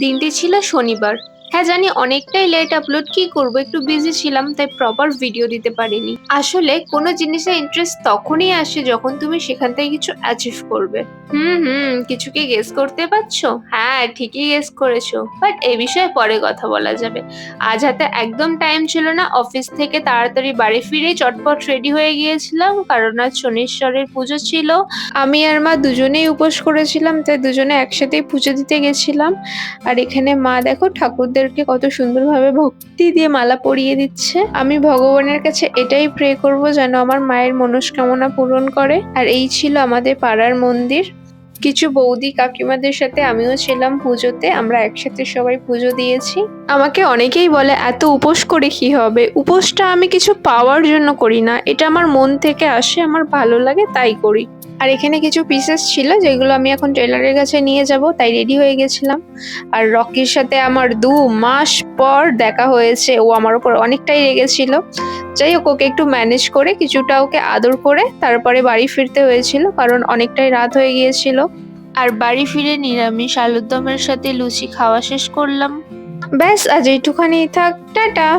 দিনটি ছিল শনিবার। হ্যাঁ জানি অনেকটাই লেট আপলোড, কি করব একটু বিজি ছিলাম তাই প্রপার ভিডিও দিতে পারিনি। আসলে কোনো জিনিসে ইন্টারেস্ট তখনই আসে যখন তুমি সেখান থেকে কিছু অ্যাচিভ করবে। কিছু কি গেস করতে পারছো? হ্যাঁ ঠিকই গেস করেছো, বাট এই বিষয়ে পরে কথা বলা যাবে। আজ হাতে একদম টাইম ছিল না, অফিস থেকে তাড়াতাড়ি বাড়ি ফিরে চটপট রেডি হয়ে গিয়েছিলাম কারণ আজ শনিশ্বরের পুজো ছিল। আমি আর মা দুজনেই উপোস করেছিলাম তাই দুজনে একসাথেই পুজো দিতে গেছিলাম। আর এখানে মা দেখো ঠাকুরদেরকে কত সুন্দরভাবে ভক্তি দিয়ে মালা পরিয়ে দিচ্ছে। আমি ভগবানের কাছে এটাই প্রে করব যেন আমার মায়ের মনস্কামনা পূরণ করে। আর এই ছিল আমাদের পাড়ার মন্দির। কিছু বৌদি কাকিমাদের সাথে আমিও ছিলাম পুজোতে, আমরা একসাথে সবাই পুজো দিয়েছি। আমাকে অনেকেই বলে এত উপোস করে কি হবে? উপোসটা আমি কিছু পাওয়ার জন্য করি না, এটা আমার মন থেকে আসে, আমার ভালো লাগে তাই করি। আর এখানে কিছু পিসেস ছিল যেগুলো আমি এখন টেলারের কাছে নিয়ে যাব, তাই রেডি হয়ে গেছিলাম। আর রকির সাথে আমার 2 মাস পর দেখা হয়েছে, ও আমার উপর অনেকটাই রেগেছিল। যাই হোক, ওকে একটু ম্যানেজ করে কিছুটা ওকে আদর করে তারপরে বাড়ি ফিরতে হয়েছিল কারণ অনেকটাই রাত হয়ে গিয়েছিল। আর বাড়ি ফিরে নিরামিষ আলুর দমের সাথে লুচি খাওয়া শেষ করলাম। ব্যাস আজ এইটুখানি থাক, টাটা।